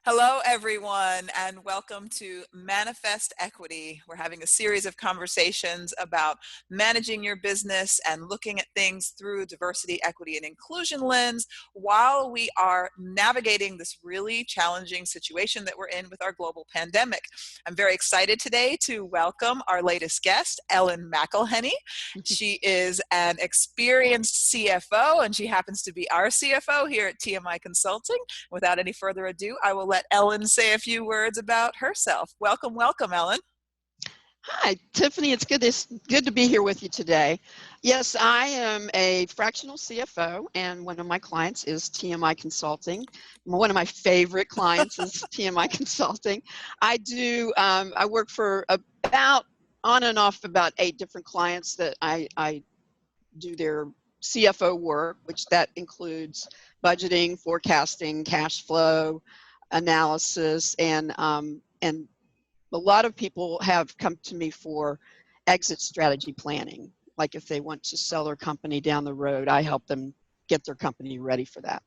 Hello, everyone, and welcome to Manifest Equity. We're having a series of conversations about managing your business and looking at things through diversity, equity, and inclusion lens while we are navigating this really challenging situation that we're in with our global pandemic. I'm very excited today to welcome our latest guest, Ellen McIlhenny. She is an experienced CFO, and she happens to be our CFO here at TMI Consulting. Without any further ado, I will let Ellen say a few words about herself. Welcome, welcome, Ellen. Hi, Tiffany. It's good to be here with you today. Yes, I am a fractional CFO, and one of my clients is TMI Consulting. One of my favorite clients is TMI Consulting. I work for about on and off about 8 different clients that I do their CFO work, which that includes budgeting, forecasting, cash flow analysis, and a lot of people have come to me for exit strategy planning. Like if they want to sell their company down the road, I help them get their company ready for that.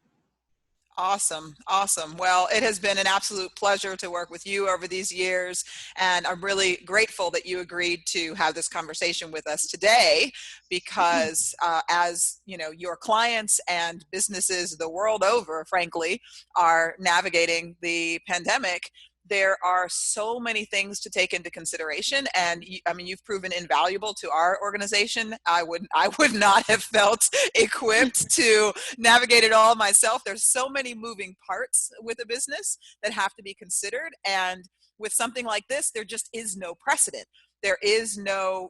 Awesome. Awesome. Well, it has been an absolute pleasure to work with you over these years. And I'm really grateful that you agreed to have this conversation with us today because as you know, your clients and businesses the world over, frankly, are navigating the pandemic. There are so many things to take into consideration, and you've proven invaluable to our organization. I would not have felt equipped to navigate it all myself. There's so many moving parts with a business that have to be considered, and with something like this, there just is no precedent. There is no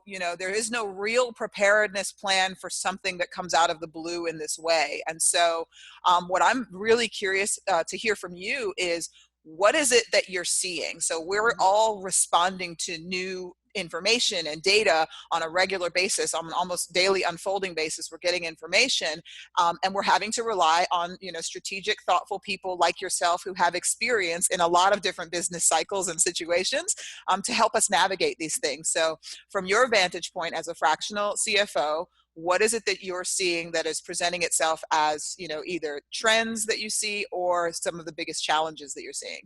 real preparedness plan for something that comes out of the blue in this way. And so, what I'm really curious to hear from you is, what is it that you're seeing? So we're all responding to new information and data on a regular basis, on an almost daily unfolding basis. We're getting information, and we're having to rely on strategic, thoughtful people like yourself who have experience in a lot of different business cycles and situations to help us navigate these things. So from your vantage point as a fractional CFO, what is it that you're seeing that is presenting itself as, either trends that you see or some of the biggest challenges that you're seeing?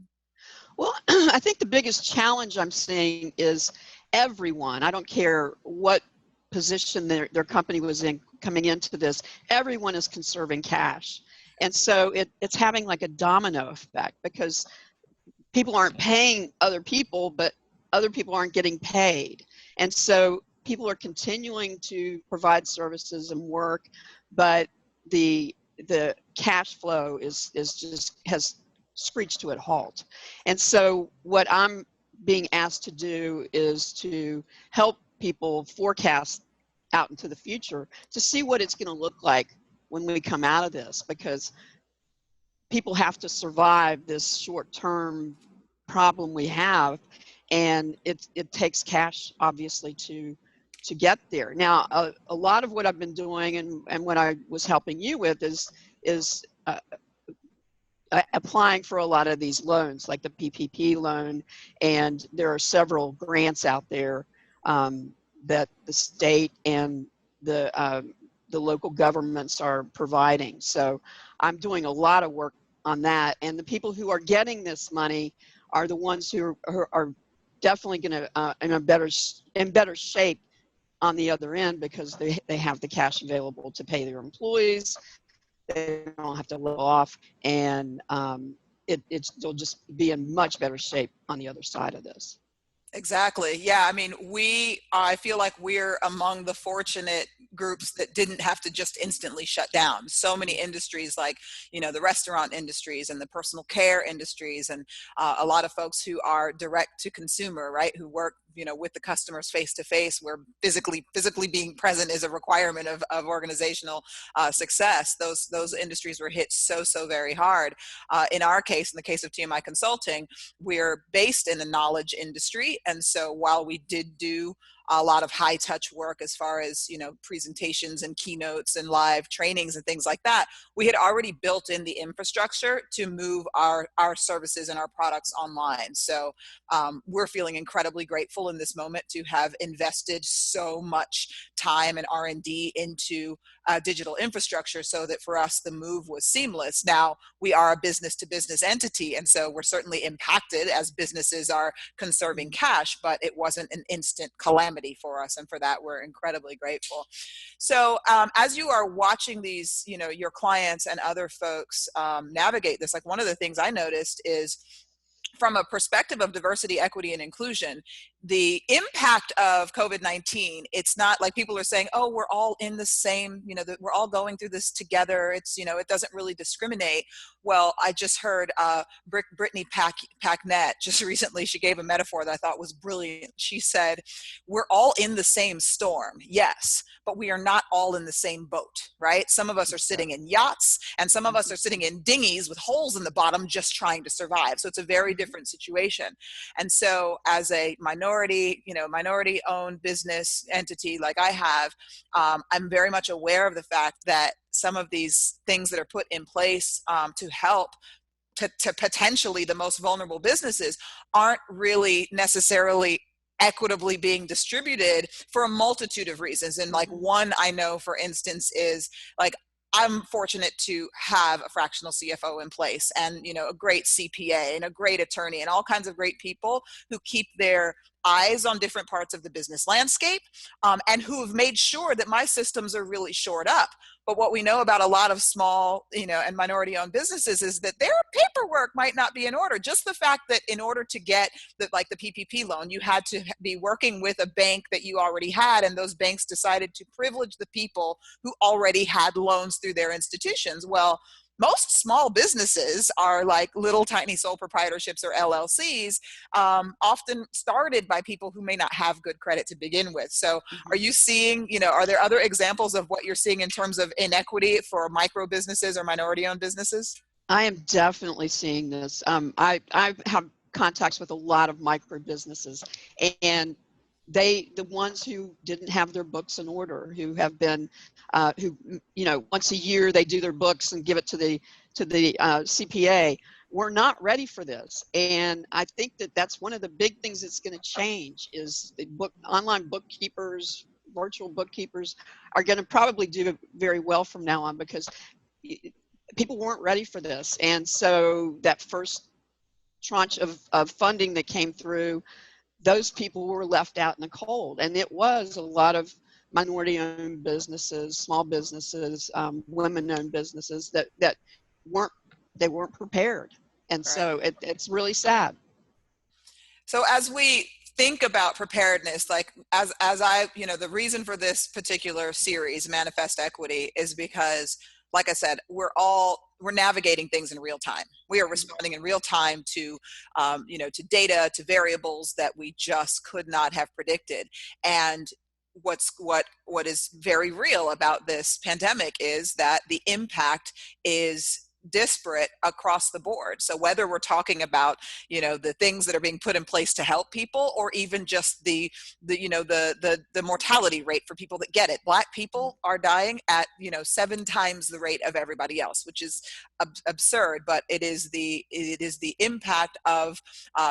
Well, I think the biggest challenge I'm seeing is everyone, I don't care what position their company was in coming into this, everyone is conserving cash. And so it's having like a domino effect because people aren't paying other people, but other people aren't getting paid. And so people are continuing to provide services and work, but the cash flow has screeched to a halt. And so what I'm being asked to do is to help people forecast out into the future to see what it's going to look like when we come out of this, because people have to survive this short-term problem we have, and it takes cash obviously to get there. Now, a lot of what I've been doing and what I was helping you with is applying for a lot of these loans, like the PPP loan, and there are several grants out there that the state and the local governments are providing. So I'm doing a lot of work on that, and the people who are getting this money are the ones who are definitely going to in better shape on the other end, because they have the cash available to pay their employees. They don't have to live off, and they'll just be in much better shape on the other side of this. Exactly. Yeah. I feel like we're among the fortunate groups that didn't have to just instantly shut down. So many industries, like, the restaurant industries and the personal care industries, and a lot of folks who are direct to consumer, right, who work with the customers face to face, where physically being present is a requirement of organizational success. Those industries were hit so very hard. In our case, in the case of TMI Consulting, we're based in the knowledge industry, and so while we did do a lot of high touch work as far as, presentations and keynotes and live trainings and things like that, we had already built in the infrastructure to move our services and our products online. So we're feeling incredibly grateful in this moment to have invested so much time and R&D into digital infrastructure, so that for us the move was seamless. Now we are a business to business entity, and so we're certainly impacted as businesses are conserving cash, but it wasn't an instant calamity for us, and for that we're incredibly grateful. So as you are watching these, your clients and other folks navigate this, like one of the things I noticed is, from a perspective of diversity, equity, and inclusion, the impact of COVID-19, it's not like people are saying, oh, we're all in the same, that we're all going through this together. It's, it doesn't really discriminate. Well, I just heard Brittany Packnett just recently, she gave a metaphor that I thought was brilliant. She said, we're all in the same storm, yes, but we are not all in the same boat, right? Some of us are sitting in yachts, and some of us are sitting in dinghies with holes in the bottom just trying to survive. So it's a very different situation. And so as a minority owned business entity like I have, I'm very much aware of the fact that some of these things that are put in place to help to potentially the most vulnerable businesses aren't really necessarily equitably being distributed for a multitude of reasons. And like one I know, for instance, is like, I'm fortunate to have a fractional CFO in place, and a great CPA and a great attorney and all kinds of great people who keep their eyes on different parts of the business landscape, and who have made sure that my systems are really shored up. But what we know about a lot of small, and minority-owned businesses is that their paperwork might not be in order. Just the fact that in order to get the PPP loan, you had to be working with a bank that you already had, and those banks decided to privilege the people who already had loans through their institutions. Well, most small businesses are like little tiny sole proprietorships or LLCs, often started by people who may not have good credit to begin with. So are you seeing, are there other examples of what you're seeing in terms of inequity for micro businesses or minority owned businesses? I am definitely seeing this. I have contacts with a lot of micro businesses, and the ones who didn't have their books in order, who have been, once a year they do their books and give it to the CPA, we're not ready for this. And I think that that's one of the big things that's going to change is the online bookkeepers, virtual bookkeepers are going to probably do very well from now on, because people weren't ready for this. And so that first tranche of funding that came through, those people were left out in the cold. And it was a lot of minority-owned businesses, small businesses, women-owned businesses that weren't prepared. And so it's really sad. So as we think about preparedness, like as I, the reason for this particular series, Manifest Equity, is because, like I said, we're navigating things in real time. We are responding in real time to, to data, to variables that we just could not have predicted. And what is very real about this pandemic is that the impact is disparate across the board. So whether we're talking about, the things that are being put in place to help people, or even just the mortality rate for people that get it. Black people are dying at, 7 times the rate of everybody else, which is absurd, but it is the impact of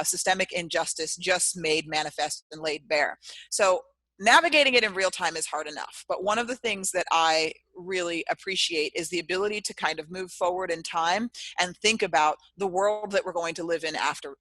systemic injustice just made manifest and laid bare. So navigating it in real time is hard enough. But one of the things that I really appreciate is the ability to kind of move forward in time and think about the world that we're going to live in after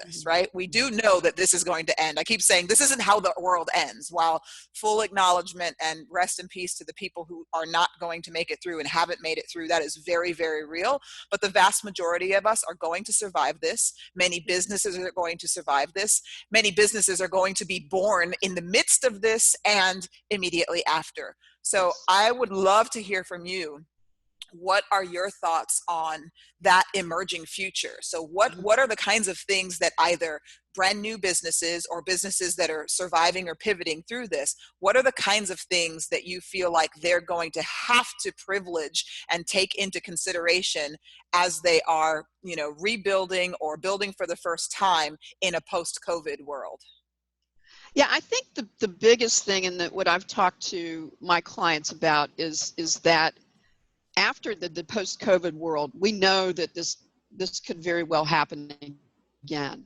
this, right? We do know that this is going to end. I keep saying this isn't how the world ends. While full acknowledgement and rest in peace to the people who are not going to make it through and haven't made it through, that is very, very real. But the vast majority of us are going to survive this. Many businesses are going to survive this. Many businesses are going to be born in the midst of this and immediately after. So I would love to hear from you. What are your thoughts on that emerging future? So what are the kinds of things that either brand new businesses or businesses that are surviving or pivoting through this, what are the kinds of things that you feel like they're going to have to privilege and take into consideration as they are, rebuilding or building for the first time in a post-COVID world? Yeah, I think the biggest thing, and that what I've talked to my clients about is that after the post-COVID world, we know that this could very well happen again.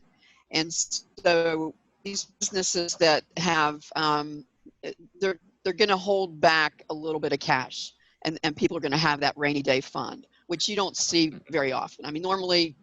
And so these businesses that have, they're going to hold back a little bit of cash, and people are going to have that rainy day fund, which you don't see very often. I mean, normally,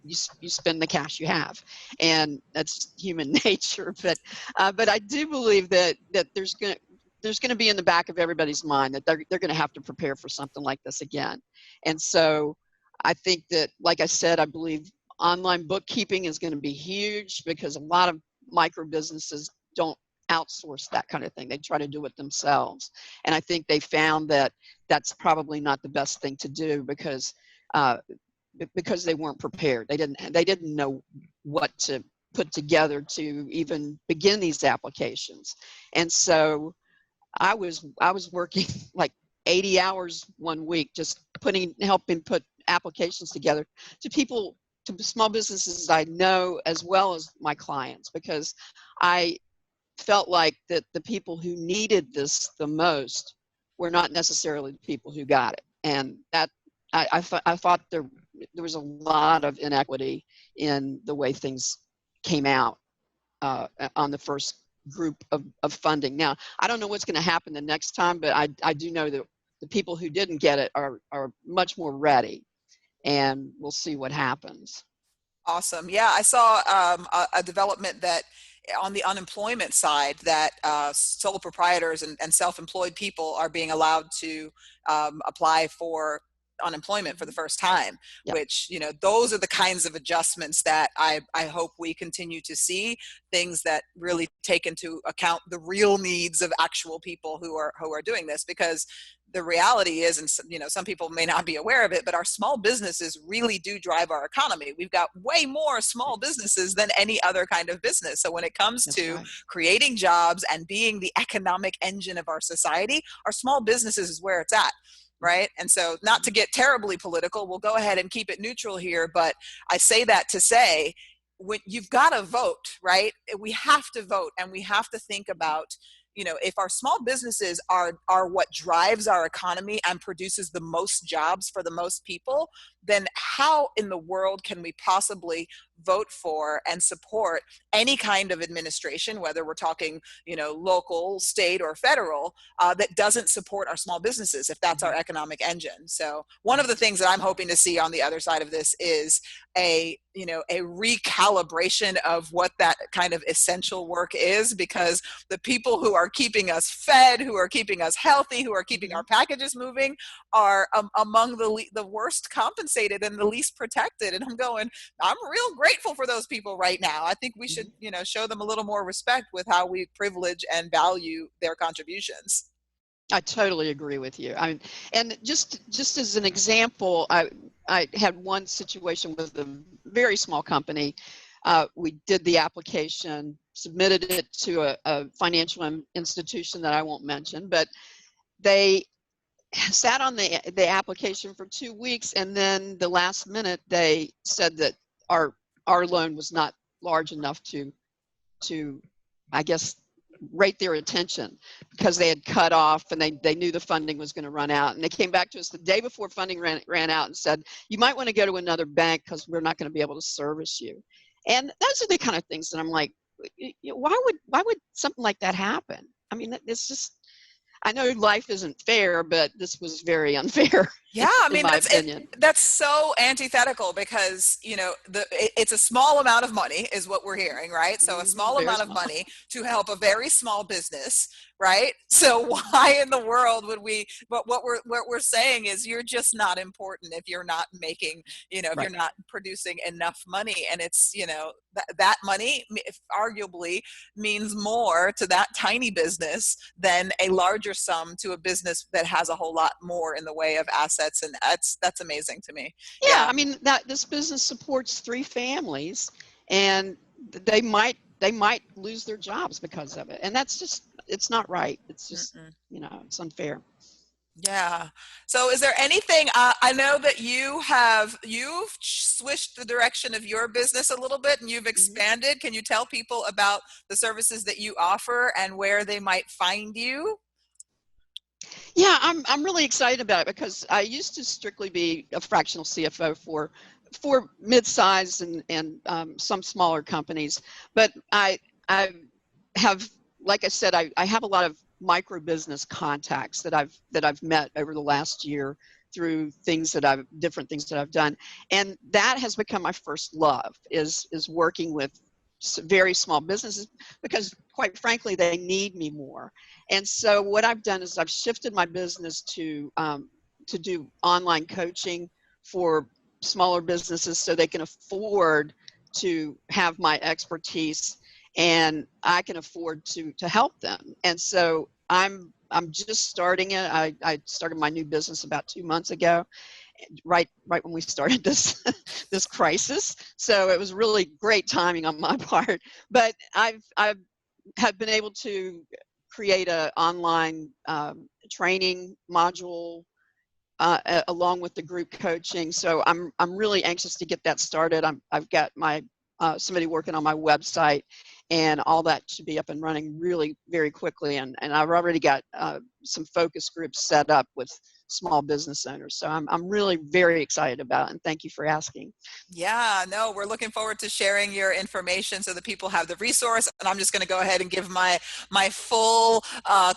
you spend the cash you have, and that's human nature. But I do believe that there's going to be in the back of everybody's mind that they're going to have to prepare for something like this again. And so I think that, like I said, I believe online bookkeeping is going to be huge, because a lot of micro businesses don't outsource that kind of thing. They try to do it themselves. And I think they found that that's probably not the best thing to do, because they weren't prepared. They didn't know what to put together to even begin these applications. And so I was working like 80 hours one week, just helping put applications together to people, to small businesses I know, as well as my clients, because I felt like that the people who needed this the most were not necessarily the people who got it. And that I thought there was a lot of inequity in the way things came out on the first group of funding. Now, I don't know what's going to happen the next time, but I do know that the people who didn't get it are much more ready, and we'll see what happens. Awesome. Yeah, I saw a development that on the unemployment side, that sole proprietors and self-employed people are being allowed to apply for unemployment for the first time, Yep. which, those are the kinds of adjustments that I hope we continue to see, things that really take into account the real needs of actual people who are doing this. Because the reality is, and some people may not be aware of it, but our small businesses really do drive our economy. We've got way more small businesses than any other kind of business. So when it comes That's to right. creating jobs and being the economic engine of our society, our small businesses is where it's at. Right. And so, not to get terribly political, we'll go ahead and keep it neutral here. But I say that to say, when you've got to vote, right? We have to vote, and we have to think about, if our small businesses are what drives our economy and produces the most jobs for the most people, then how in the world can we possibly vote for and support any kind of administration, whether we're talking, local, state, or federal, that doesn't support our small businesses, if that's our economic engine? So one of the things that I'm hoping to see on the other side of this is a recalibration of what that kind of essential work is, because the people who are keeping us fed, who are keeping us healthy, who are keeping our packages moving, are among the worst compensated and the least protected. And I'm real grateful for those people right now. I think we should, show them a little more respect with how we privilege and value their contributions. I totally agree with you. I mean, and just as an example, I had one situation with a very small company. We did the application, submitted it to a financial institution that I won't mention, but they sat on the application for 2 weeks, and then the last minute they said that our loan was not large enough to I guess rate their attention, because they had cut off, and they knew the funding was going to run out. And they came back to us the day before funding ran out and said, you might want to go to another bank, because we're not going to be able to service you. And those are the kind of things that I'm like, why would something like that happen? I mean, it's just, I know life isn't fair, but this was very unfair. Yeah, I in mean, my opinion. that's so antithetical, because it's a small amount of money is what we're hearing, right? So a small Very amount of small. money to help a very small business, right? So why in the world would we? But what we're saying is, you're just not important if you're not making, if you're Right. not producing enough money. And it's, that money arguably means more to that tiny business than a larger sum to a business that has a whole lot more in the way of assets. And that's amazing to me. Yeah, Yeah. I mean, that this business supports 3 families, and they might lose their jobs because of it. And that's just, it's not right. It's just, Mm-mm. it's unfair. Yeah. So is there anything, I know that you've switched the direction of your business a little bit and you've Mhm. expanded. Can you tell people about the services that you offer and where they might find you? Yeah, I'm really excited about it because I used to strictly be a fractional CFO for mid-size and some smaller companies, but I have, like I said, I have a lot of micro business contacts that I've met over the last year through different things that I've done, and that has become my first love is working with very small businesses because quite frankly they need me more. And so what I've done is I've shifted my business to do online coaching for smaller businesses so they can afford to have my expertise and I can afford to help them. And so I'm just starting it. I started my new business about 2 months ago, right when we started this this crisis. So it was really great timing on my part. But I've have been able to create a online training module along with the group coaching. So I'm really anxious to get that started. I've got my somebody working on my website, and all that should be up and running really very quickly. And I've already got some focus groups set up with small business owners. So I'm really very excited about it. And thank you for asking. Yeah, no, we're looking forward to sharing your information so that people have the resource. And I'm just going to go ahead and give my full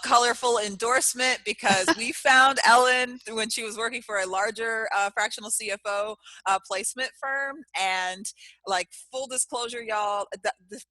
colorful endorsement because we found Ellen when she was working for a larger fractional CFO placement firm. And like full disclosure, y'all,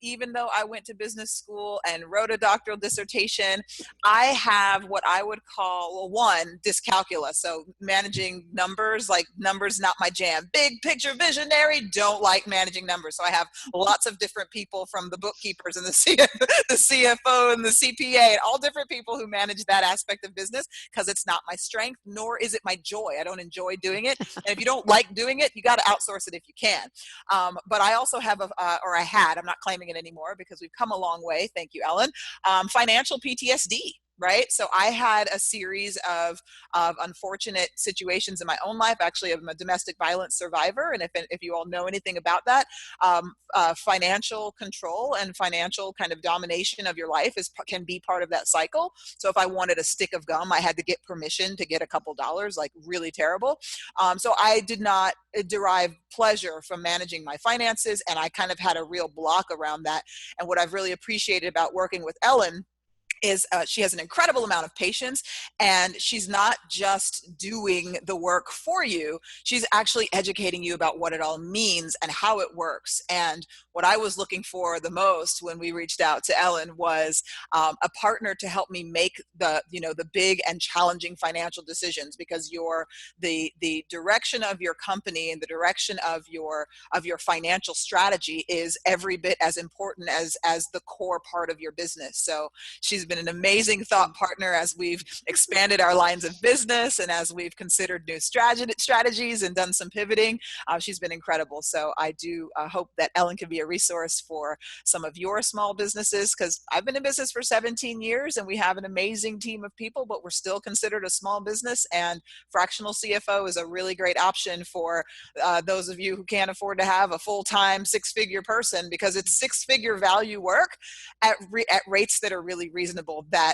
even though I went to business school and wrote a doctoral dissertation, I have what I would call, well, one, dyscalculia. So managing numbers, like numbers, not my jam. Big picture visionary, don't like managing numbers. So I have lots of different people from the bookkeepers and the CFO and the CPA and all different people who manage that aspect of business because it's not my strength, nor is it my joy. I don't enjoy doing it. And if you don't like doing it, you got to outsource it if you can. But I also have, I'm not claiming it anymore because we've come a long way. Thank you, Ellen. Financial PTSD. Right. So I had a series of unfortunate situations in my own life. Actually, I'm a domestic violence survivor. And if you all know anything about that, financial control and financial kind of domination of your life can be part of that cycle. So if I wanted a stick of gum, I had to get permission to get a couple dollars, like really terrible. So I did not derive pleasure from managing my finances. And I kind of had a real block around that. And what I've really appreciated about working with Ellen is she has an incredible amount of patience, and she's not just doing the work for you, she's actually educating you about what it all means and how it works. And what I was looking for the most when we reached out to Ellen was a partner to help me make the big and challenging financial decisions, because the direction of your company and the direction of your financial strategy is every bit as important as the core part of your business. So she's been an amazing thought partner as we've expanded our lines of business and as we've considered new strategies and done some pivoting. She's been incredible. So I do hope that Ellen can be a resource for some of your small businesses, because I've been in business for 17 years and we have an amazing team of people, but we're still considered a small business. And fractional CFO is a really great option for those of you who can't afford to have a full-time six-figure person, because it's six-figure value work at rates that are really reasonable. That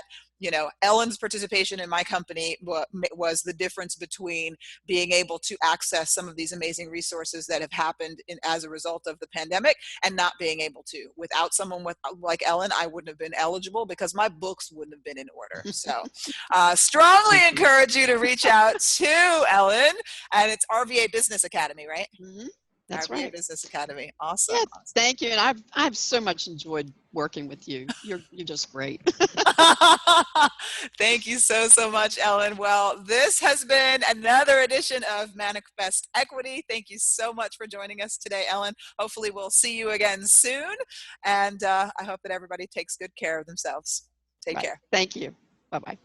Ellen's participation in my company was the difference between being able to access some of these amazing resources that have happened as a result of the pandemic and not being able to. Without someone like Ellen, I wouldn't have been eligible because my books wouldn't have been in order. So strongly encourage you to reach out to Ellen, and it's RVA Business Academy, right? Mm-hmm. That's RVA right. Business Academy. Awesome. Yeah, Awesome. thank you. And I've so much enjoyed working with you. You're just great. Thank you so much, Ellen. Well, this has been another edition of Manifest Equity. Thank you so much for joining us today, Ellen. Hopefully we'll see you again soon. And I hope that everybody takes good care of themselves. Take Right. care. Thank you. Bye-bye.